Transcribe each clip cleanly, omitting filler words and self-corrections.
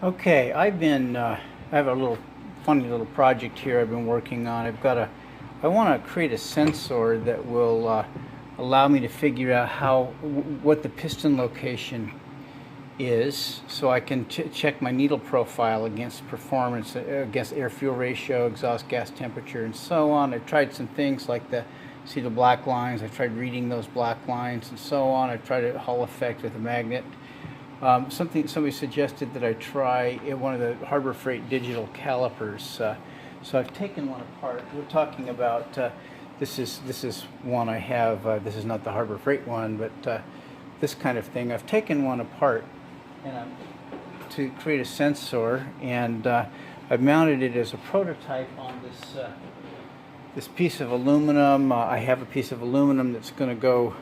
Okay, I have a little funny little project here I've been working on. I want to create a sensor that will allow me to figure out what the piston location is, so I can check my needle profile against performance, against air-fuel ratio, exhaust gas temperature, and so on. I've tried some things like see the black lines. I've tried reading those black lines and so on. I've tried a Hall effect with a magnet. Somebody suggested that I try one of the Harbor Freight digital calipers. So I've taken one apart. We're talking about this is one I have. This is not the Harbor Freight one, but this kind of thing. I've taken one apart and to create a sensor, and I've mounted it as a prototype on this piece of aluminum. I have a piece of aluminum that's going to go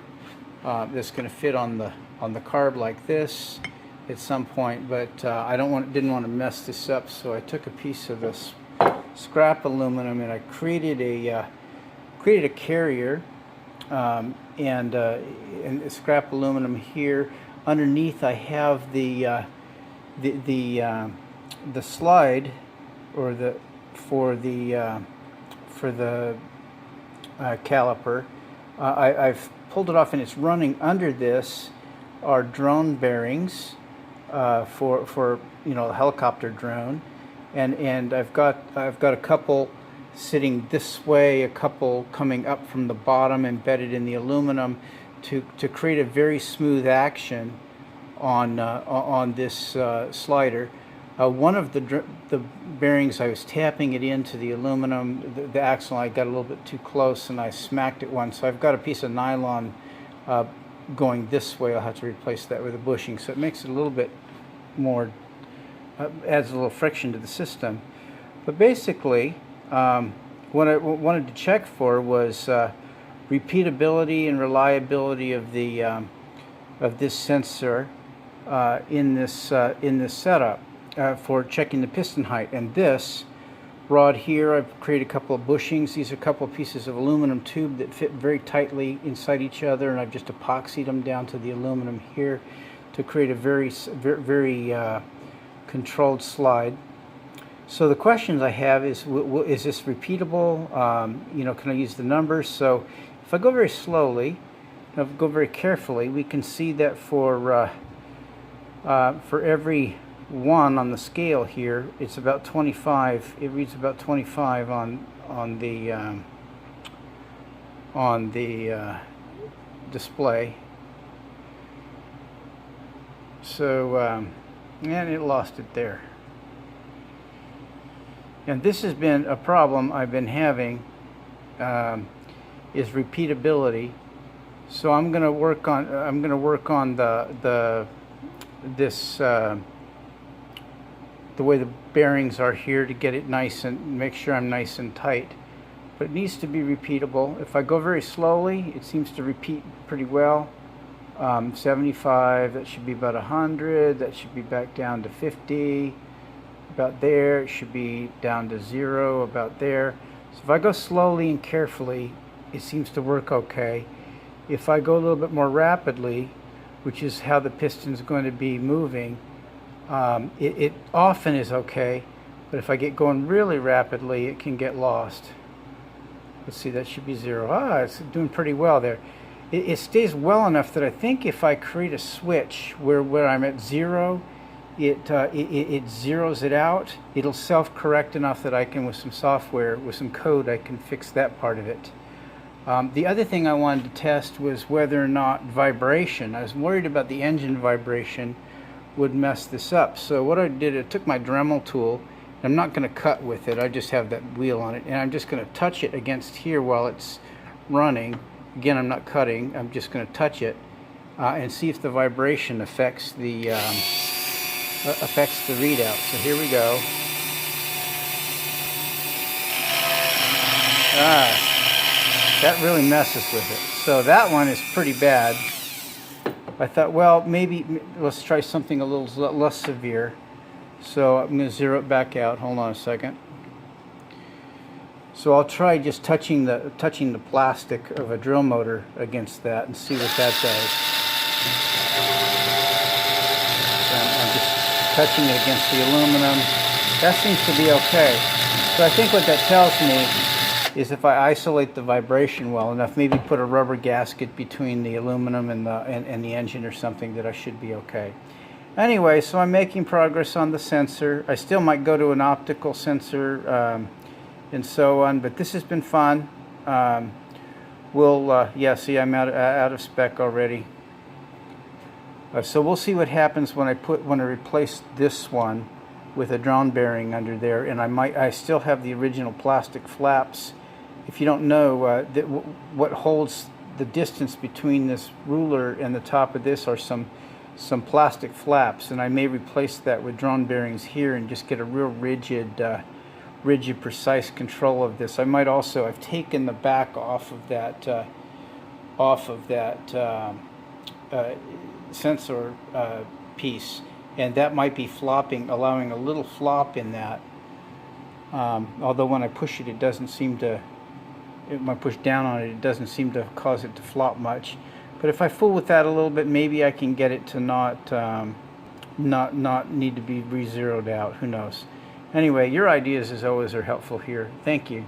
that's going to fit on the carb like this at some point, but didn't want to mess this up, so I took a piece of this scrap aluminum and I created a carrier and scrap aluminum here. Underneath I have the slide for the caliper. I've pulled it off and it's running. Under this are drone bearings for a helicopter drone, and I've got a couple sitting this way, a couple coming up from the bottom embedded in the aluminum to create a very smooth action on this slider. One of the bearings, I was tapping it into the aluminum, the axle, I got a little bit too close and I smacked it once. So I've got a piece of nylon going this way. I'll have to replace that with a bushing. So it makes it a little bit more, adds a little friction to the system. But basically, what I wanted to check for was repeatability and reliability of this sensor in this setup. For checking the piston height. And this rod here, I've created a couple of bushings. These are a couple of pieces of aluminum tube that fit very tightly inside each other, and I've just epoxied them down to the aluminum here to create a very controlled slide. So the questions I have is this repeatable? Can I use the numbers? So if I go very slowly, if I go very carefully, we can see that for every one on the scale here, it's about 25. It reads about 25 on the display. So and it lost it there. And this has been a problem I've been having, is repeatability. So I'm going to work on the way the bearings are here to get it nice and make sure I'm nice and tight. But it needs to be repeatable. If I go very slowly, it seems to repeat pretty well. 75, that should be about 100, that should be back down to 50, about there. It should be down to 0, about there. So if I go slowly and carefully, it seems to work okay. If I go a little bit more rapidly, which is how the piston's going to be moving, it often is okay, but if I get going really rapidly, it can get lost. Let's see, that should be 0. It's doing pretty well there. It stays well enough that I think if I create a switch where I'm at 0, it zeroes it out. It'll self-correct enough that I can, with some software, with some code, I can fix that part of it. The other thing I wanted to test was whether or not vibration. I was worried about the engine vibration would mess this up. So what I did, I took my Dremel tool. I'm not going to cut with it. I just have that wheel on it, and I'm just going to touch it against here while it's running. Again, I'm not cutting. I'm just going to touch it and see if the vibration affects the readout. So here we go. That really messes with it. So that one is pretty bad. I thought, well, maybe let's try something a little less severe. So I'm going to zero it back out. Hold on a second. So I'll try just touching the plastic of a drill motor against that and see what that does. I'm just touching it against the aluminum. That seems to be okay. So I think what that tells me is if I isolate the vibration well enough, maybe put a rubber gasket between the aluminum and the engine or something, that I should be okay. Anyway, so I'm making progress on the sensor. I still might go to an optical sensor and so on, but this has been fun. Yeah, see, I'm out of spec already. So we'll see what happens when I replace this one with a drawn bearing under there, and I still have the original plastic flaps. If you don't know, what holds the distance between this ruler and the top of this are some plastic flaps, and I may replace that with drawn bearings here and just get a real rigid, precise control of this. I might also, I've taken the back off of that sensor piece, and that might be flopping, allowing a little flop in that. Although when I push it, it doesn't seem to. When I push down on it, it doesn't seem to cause it to flop much. But if I fool with that a little bit, maybe I can get it to not need to be re-zeroed out. Who knows? Anyway, your ideas as always are helpful here. Thank you.